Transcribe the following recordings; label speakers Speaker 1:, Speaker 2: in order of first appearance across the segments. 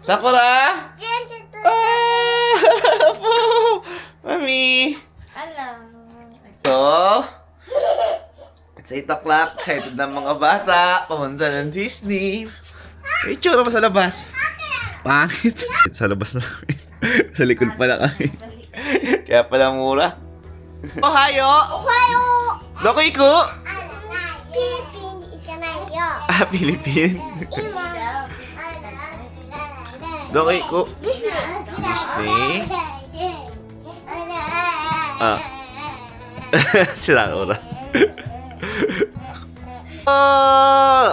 Speaker 1: Sakura? Ah! Mami!
Speaker 2: Alam.
Speaker 1: So, it's 8 o'clock. Excited ng mga bata. Pumunta ng Disney. May itsura pa sa labas. Pangit. Sa labas na kami. Sa likod pala kami. Kaya pala mura. Ohayo!
Speaker 2: Ohayo!
Speaker 1: Dokoiku!
Speaker 2: Philippine ikanayo.
Speaker 1: Ah, Philippine. Dokoiku. Disney. Ah. Si Sakura. Oh!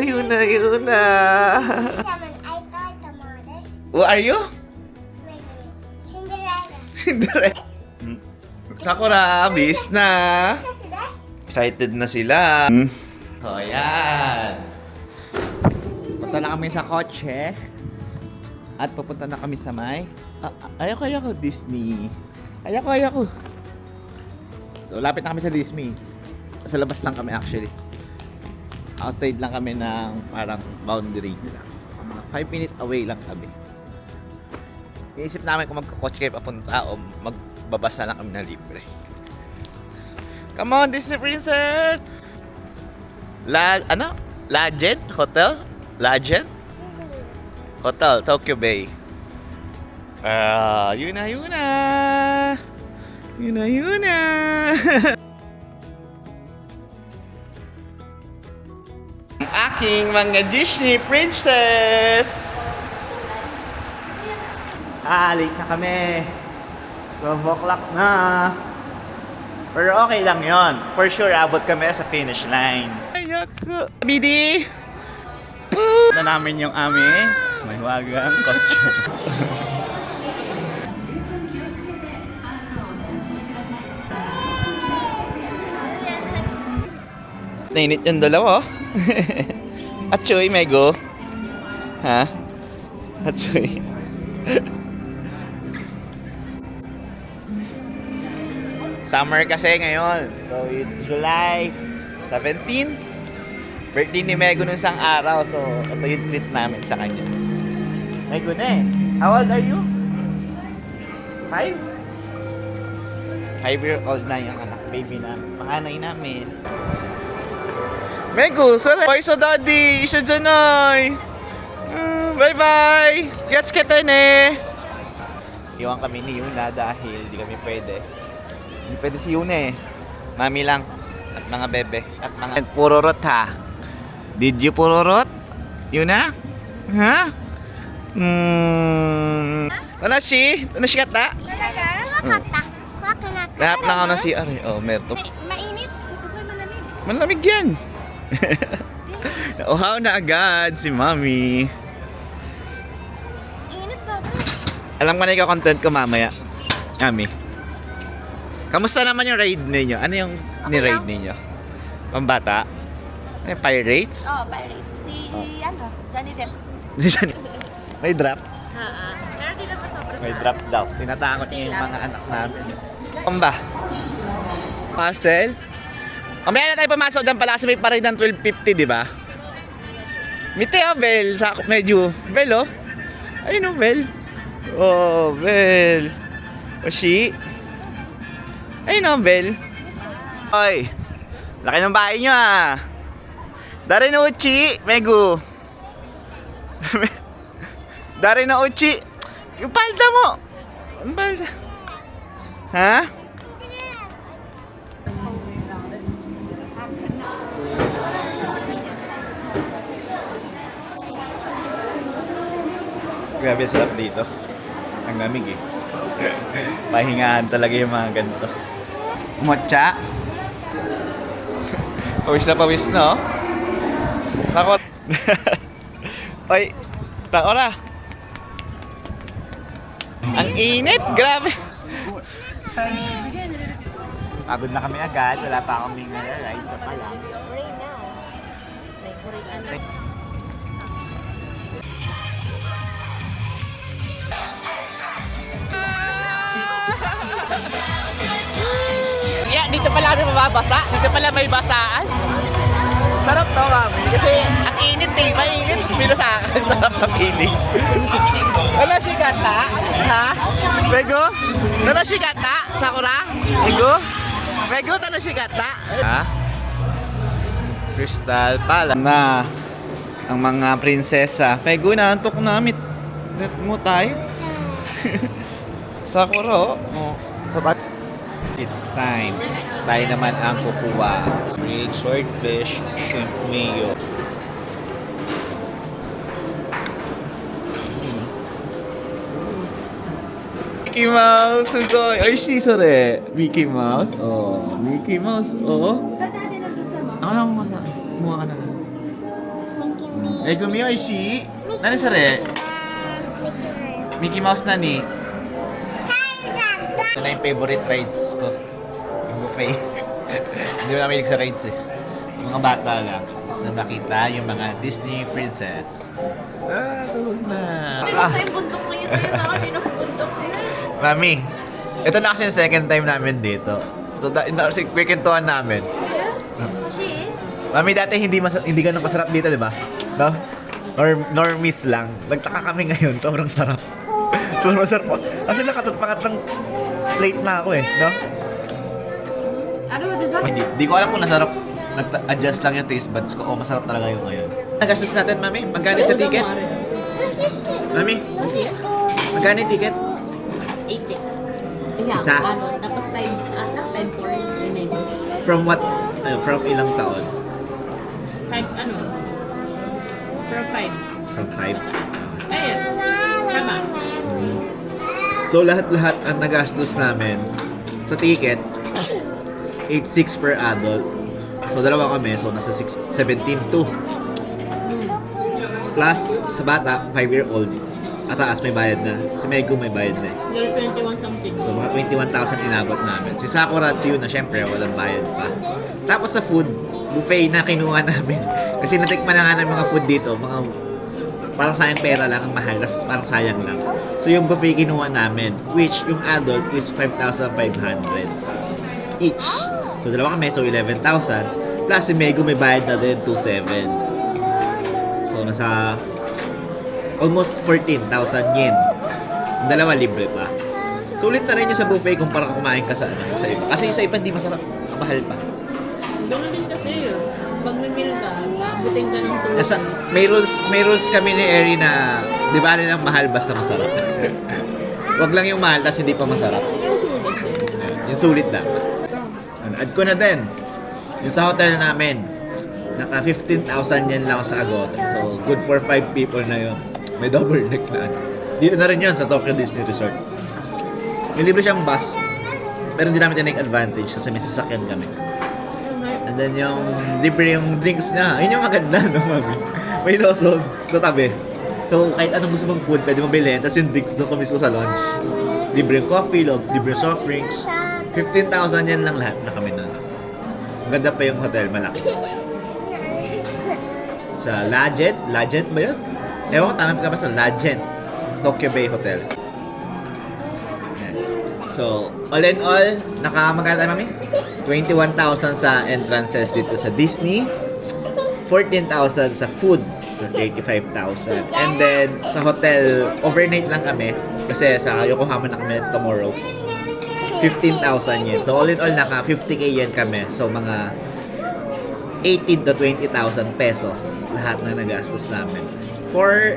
Speaker 1: Yun na, yun na. What are you?
Speaker 2: Cinderella.
Speaker 1: Cinderella. Sakura, bis na. Excited na sila. So, ayan. Punta na kami sa kotse. At pupunta na kami sa may... ayoko, Disney. Ayoko. So, lapit na kami sa Disney. Sa labas lang kami actually. Outside lang kami ng parang boundary nila. 5 minutes away lang kami. Iisip namin kung magkakotse kayo papunta o magbabasa lang kami na libre. Come on, Disney Princess! Legend? Hotel? Legend? Hotel, Tokyo Bay. Yun na. Ang aking mga Disney Princess! Late na kami. 12 o'clock na. Pero okay lang yon. For sure, abot kami sa finish line. Ayoko. Bidi! Na namin yung aming may wagang costume. Nainit yung dalawa. Atchoy, Mego. Ha? Atchoy. Summer kasi ngayon. So, it's July 17. Birthday ni Mego nung isang araw. So, ito yung treat namin sa kanya. Mego na eh. How old are you? 5? 5-year-old na yung anak. Baby namin. Panganay namin. Mego, sorry. Bye sa daddy. Isa dyan ay. Bye-bye. Gets kita ne. Iwan kami ni Yuna dahil di kami pwede. Hindi pwede si Yuna eh. Mami lang. At mga bebe. At mga pururot ha. Did you pururot? Yuna? Ha? Tanashi kata?
Speaker 2: Talaga? Wakata. Wakanata.
Speaker 1: Lahat lang ako ng CR eh. Oh, meron.
Speaker 2: Mainit. Gusto mo malamig.
Speaker 1: Malamig yan. Uhaw na agad si Mami.
Speaker 2: Init sobrang.
Speaker 1: Alam ko na ikaw content ko mamaya. Mami. Kamusta naman yung raid ninyo? Ano yung ni-raid ninyo? Pambata? Ano yung Pirates?
Speaker 2: Oh, Pirates. Si, Johnny Depp.
Speaker 1: May drop?
Speaker 2: Pero di naman sobrang.
Speaker 1: May drop daw. Tinatakot niya yung mga anak namin. Pamba? Castle? Mamaya na tayo pumasok dyan pala kasi may parade ng 12:50, di ba? Mite oh, Bel. Medyo. Bel oh. Ayun oh, Bel. Oh, Bel. Oshi. Ayun oh, Bel. Oy. Laki ng bahay nyo ah. Dari no Uchi. Megu. Dari no Uchi. Yung palda mo. Yung palda. Ha? Grabe sarap dito. Ang lamig eh. Pahingahan talaga yung mga ganito. Matcha. Pawis na pawis no? Takot. Oy, takora. Ang init, grabe. Pagod na kami agad. Wala pa akong mingle ride. Ito pa lang. Yeah, dito pala kami mababasa. Dito pala may basaan. Sarap to, mami. Kasi ang init eh. Mainit. Tapos Pila sa akin, sarap sa piling. Ano si Gata? Ha? Rego? Ano si Gata? Sakura? Rego? Rego, ano si Gata? Ha? Crystal Palace na ang mga prinsesa. Rego, naantok na. Net mo tayo. Sakura, oh. It's time. Tayo naman ang kukuha. Grilled swordfish, shrimp mayo. Mickey Mouse, sugoi. Oishii sore. Mickey Mouse. Oh, Mickey Mouse. Oh.
Speaker 2: Dati na gusto mo.
Speaker 1: Ako lang masa. Kumuha ka na. Megumi oishii. Nani sore? Mickey Mouse nani? Ito na yung favorite rides ko. Yung buffet. Hindi ko namin sa rides eh. Mga bata lang. Gusto makita yung mga Disney princess. Tulog na.
Speaker 2: Hindi ko sa'yo bundok mo yun sa'yo sa akin yung bundok mo.
Speaker 1: Mami, ito na kasi yung second time namin dito. So, kwikentuhan namin.
Speaker 2: Kasi
Speaker 1: Mami, dati hindi ganun kasarap dito, di ba? No? Normies lang. Nagtaka kami ngayon, sobrang sarap. Sobrang sarap. Kasi pangatlong plate na ako eh, no?
Speaker 2: ano ba dessert?
Speaker 1: Hindi ko alam kung nasarap. Nag-adjust lang yung taste buds ko. Masarap talaga yung ngayon. Nagastos natin, Mami? Magkano sa ticket? Mami? Magkano yung ticket?
Speaker 2: 8-6.
Speaker 1: Isa?
Speaker 2: Ano, tapos 5 for remaining.
Speaker 1: From what? From ilang taon?
Speaker 2: 5, ano? From 5.
Speaker 1: From 5?
Speaker 2: Ayun. Tama.
Speaker 1: So lahat-lahat ang nagastos namin sa ticket 8.6 per adult. So dalawa kami, so nasa 17.2. Plus sa bata 5-year-old. At taas may bayad na. Si Megu may bayad na.
Speaker 2: You're 21 something.
Speaker 1: So mga 21,000 inabot namin. Si Sakura at si Yuna syempre walang bayad pa. Tapos sa food, buffet na kinuha namin. Kasi natikman na nga ng mga food dito, mga parang sayang pera lang, ang mahal, tas parang sayang lang. So yung buffet kinuha namin, which yung adult is 5,500 each. So dalawa kami, so 11,000. Plus si Megu may bayad na din, 2,700. So nasa almost 14,000 yen. Yung dalawa libre pa. Sulit na rin yung sa buffet kung para kumain ka sa, sa iba. Kasi sa iba hindi masarap, mahal pa.
Speaker 2: Gano'n din kasi yun. Pag may-meal ka, buting ka ng tulog.
Speaker 1: Nasa, may rules kami ni Eri na di ba rin ang mahal basta masarap. Wag lang yung mahal tas hindi pa masarap.
Speaker 2: Yung sulit eh.
Speaker 1: Yung sulit lang. Add ko na din. Yung sa hotel namin, naka 15,000 yan lang sa agot. So, good for 5 people na yun. May double deck na ano. Dito na rin yun sa Tokyo Disney Resort. May libre siyang bus. Pero hindi namin tinake advantage kasi may sasakyan kami. And then yung libre yung drinks niya. Yun yung maganda, no, Mami? May losod sa tabi. So, kahit anong gusto mong food, pwede mo bilhin. Tapos yung drinks doon ko mismo sa lunch. Libre yung coffee, libre yung soft drinks. 15,000 yan lang lahat na kami na. Maganda pa yung hotel, malaki. Sa Lagent ba yun? Ewan ko, tama ka ba sa Lagent Tokyo Bay Hotel. Yan. So, all in all, nakamagana tayo, Mami? 21,000 sa entrances dito sa Disney. 14,000 sa food. So, 35,000. And then, sa hotel, overnight lang kami. Kasi sa Yokohama na kami tomorrow. 15,000 yen. So, all in all, naka 50k yen kami. So, mga 18 to 20,000 pesos lahat na nagastos namin. For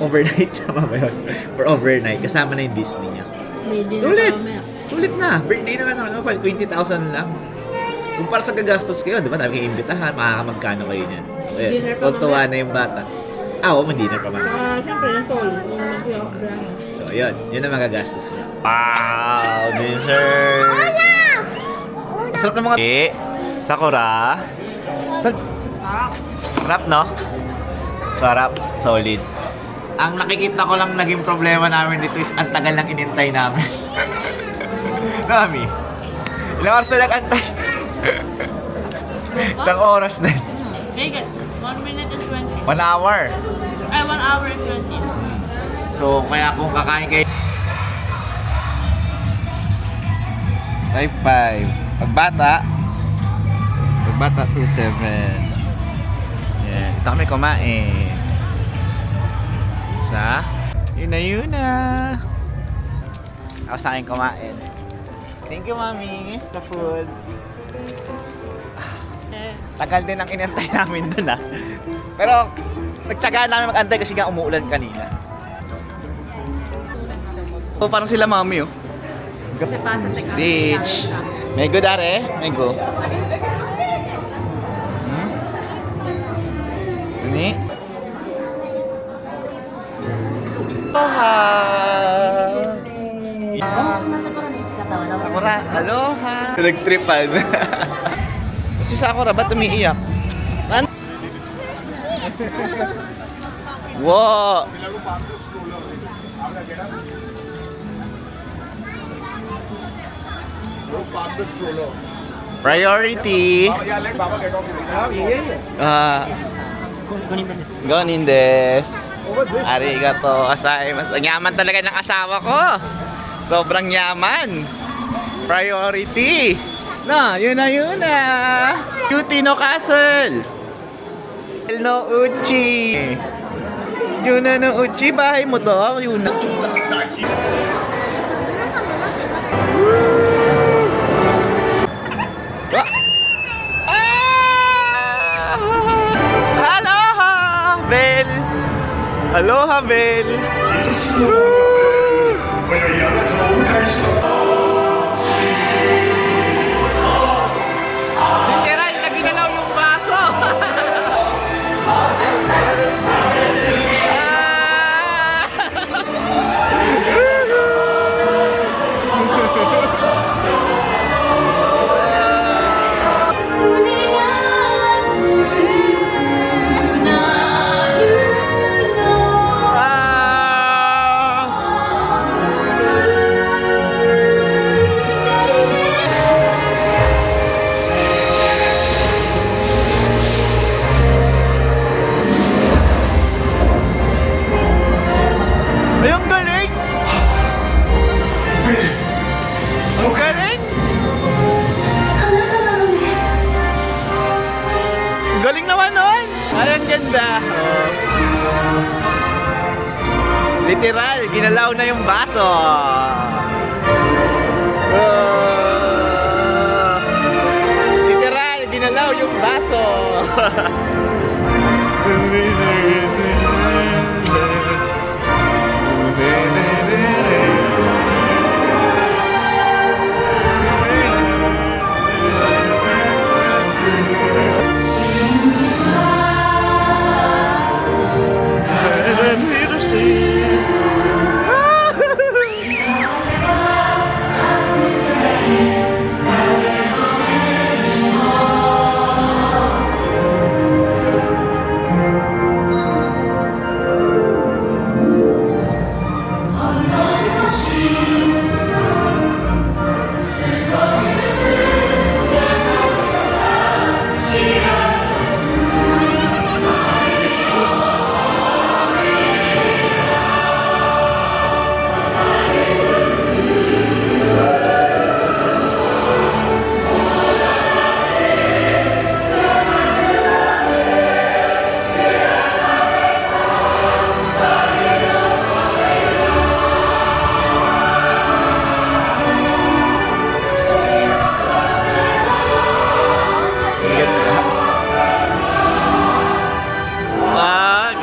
Speaker 1: overnight, tama ba yun? For overnight, kasama na yung Disney niya. Sulit! Sulit na! Birthday na nga naman, 20,000 lang. Kung para sa gagastos kayo, di ba? Dami kayong imbitahan, makakamagkano kayo niyan.
Speaker 2: Dinner pa
Speaker 1: Tuwa na yung bata. Oo, dinner pa man.
Speaker 2: Siyempre, yung toll. Yung nag-i-order.
Speaker 1: So, yun. Yun ang magagastos niya. Wow! Dessert! Sarap ng mga... Sakura? Sarap, no? Sarap. Solid. Ang nakikita ko lang naging problema namin dito is ang tagal lang inintay namin. Nami? Ilang oras na nag-antay? Isang oras din.
Speaker 2: Take it. 1 minute and 20.
Speaker 1: 1 hour.
Speaker 2: Ay, 1 hour and 20.
Speaker 1: So, kaya kung kakain kayo... 5-5. Pagbata, 2-7. Yeah. Ito kami kumain. ha? Yun na. Ako sa akin kumain. Thank you, Mami. The food. Tagal din ang inantay namin dun, ha? Pero, nagtsagaan namin mag-antay kasi nga umuulan kanina. So, parang sila Mami, oh. Stitch. May go, Dare. May go. Ini. Aloha. Sakura, aloha. Nagtripan. Si Sakura, ba't umiiyak? Wow. Priority. Gonin des. Arigato gozaimasu. Ang yaman talaga ng asawa ko. Sobrang yaman. Priority. Na, yun na. Cutie no Castle. No Uchi. Yun na no Uchi. Bahay mo to. Yun na. Aloha, Bel. Aloha, Bel. Literal, naginalaw yung baso. Ayun, galing! Ang galing! Galing naman nun! Ay, ang ganda! Oh. Literal, ginalaw na yung baso! Oh. Literal, ginalaw yung baso!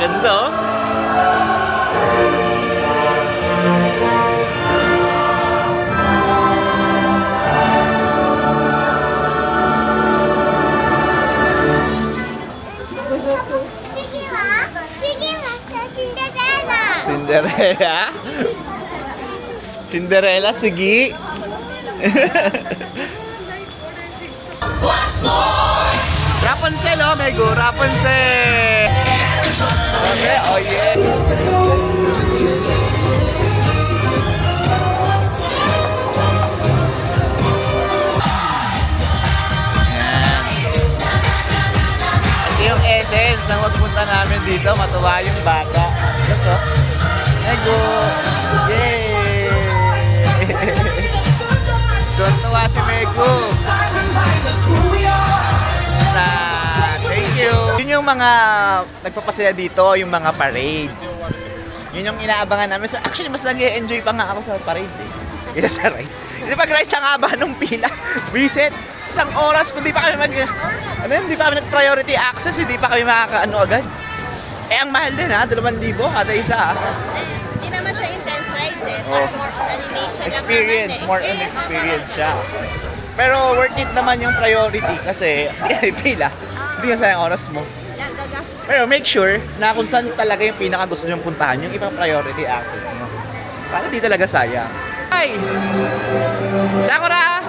Speaker 1: Ganda, oh. Cinderella? Cinderella, sige. Rapunzel, oh, may go, Rapunzel. Okay, oh yeah. Yan. Ito yung essence ng magpunta namin dito, matuwa yung bata. Ito, ego. Yay! Tuwa si Mego. Thank you. Yun yung mga nagpapasaya dito, yung mga parade. Yun yung inaabangan namin. Actually, mas nag-enjoy pa nga ako sa parade eh. Kaya sa rides. Kasi pag rides ang haba nung pila, visit, isang oras kung di pa kami hindi pa kami nag-priority access, hindi pa kami makakaano agad. Eh, ang mahal din ha, 2,000 kada isa ha.
Speaker 3: Hindi naman siya intense rides eh.
Speaker 1: Oh.
Speaker 3: Parang more on animation lang
Speaker 1: Experience,
Speaker 3: naman eh.
Speaker 1: more on experience siya. Pero worth it naman yung priority kasi pila, hindi nga sayang oras mo.
Speaker 3: Gagastos.
Speaker 1: Pero make sure na kung saan talaga yung pinaka gusto nyong puntahan, yung ibang priority access mo. Para di talaga sayang. Ay! Sakura!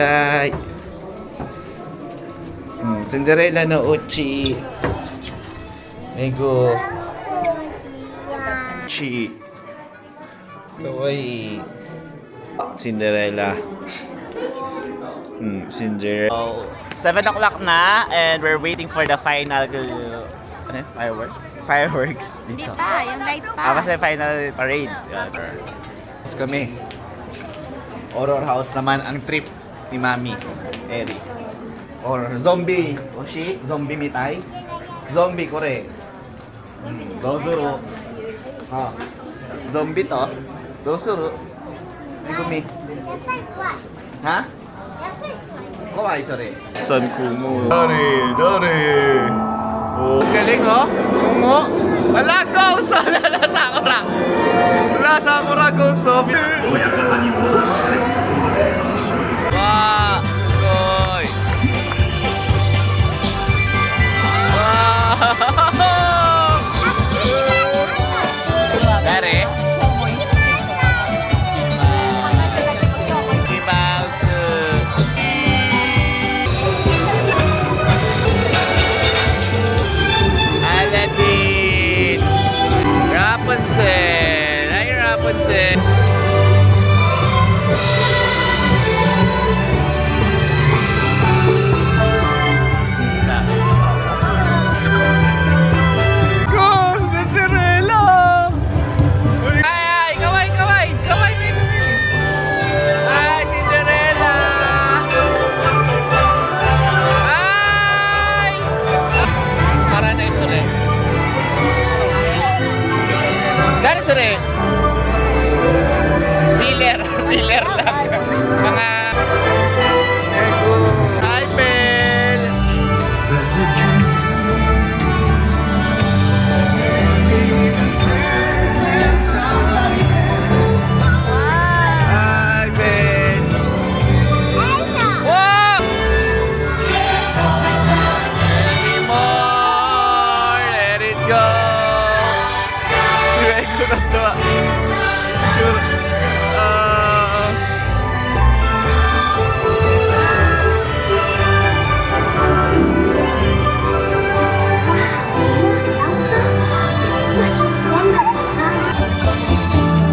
Speaker 1: Ay! Cinderella no Uchi. Nego. Uchi. Kawaii. Cinderella. Cinderella. Oh, 7 o'clock na and we're waiting for the final fireworks? Fireworks
Speaker 3: Hindi
Speaker 1: dito.
Speaker 3: pa, yung lights pa.
Speaker 1: Kasi final parade. Yan. Tapos kami. Horror house naman ang trip ni Mami. Eri. Or zombie. Oshi? Zombie mitay? Zombie kore. Dozuru. Ha. Zombie to. Dozuru. Megumi. Ha? Kawaii sore. San kumo. Dore. Oh, galing oh. Kumo. Wala ghost. Wala Sakura. Wala Sakura ghost. Wah, goy. Wow. Dari. Kimasu. Aladdin. Rapunzel. Hi, Rapunzel. Go, Cinderella! Ay, kaway! Kaway, baby! Ay, Cinderella! Ay! Para na isure. Gano'n sure? Filler lang. Mga... Hi, Belle! Hi, Belle! Wow! Anymore! Let it go! Try ko na to.
Speaker 4: Elsa, it's such a wonderful night.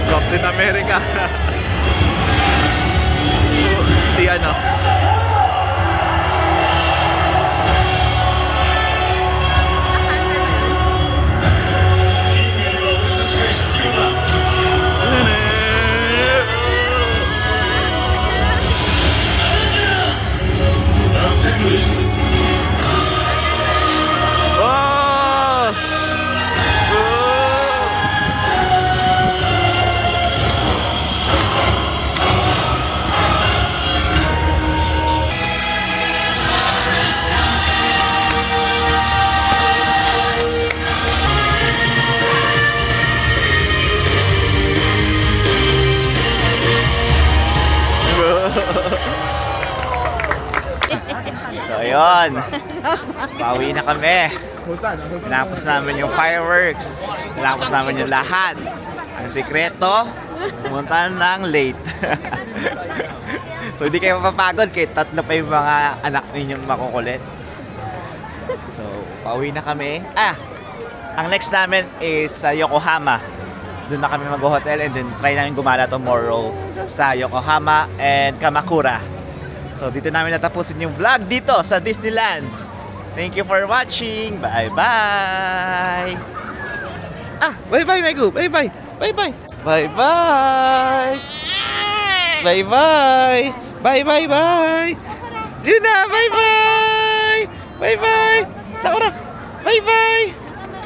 Speaker 1: Captain America. Si ano? Oh! So, ayun. Pauwi na kami. Tinapos namin yung fireworks. Tinapos namin yung lahat. Ang sikreto, pumunta ng late. So, hindi kayo mapapagod kahit tatlo pa yung mga anak ninyong makukulit. So, pauwi na kami. Ang next namin is sa Yokohama. Doon na kami mag-hotel and then try namin gumala tomorrow sa Yokohama and Kamakura. So dito namin natapusin yung vlog dito sa Disneyland. Thank you for watching. Bye-bye. Bye-bye, Megu. Bye-bye. Bye-bye. Bye-bye. Bye-bye. Bye-bye-bye. Yun na. Bye-bye. Bye-bye. Sakura. Bye-bye.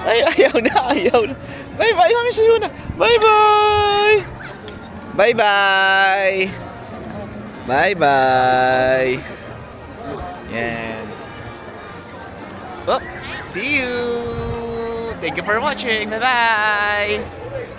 Speaker 1: Ay, ayaw na. Bye-bye. Mami sa'yo na. Bye-bye. Bye-bye. Bye-bye. Yan. Oh, see you. Thank you for watching. Bye-bye.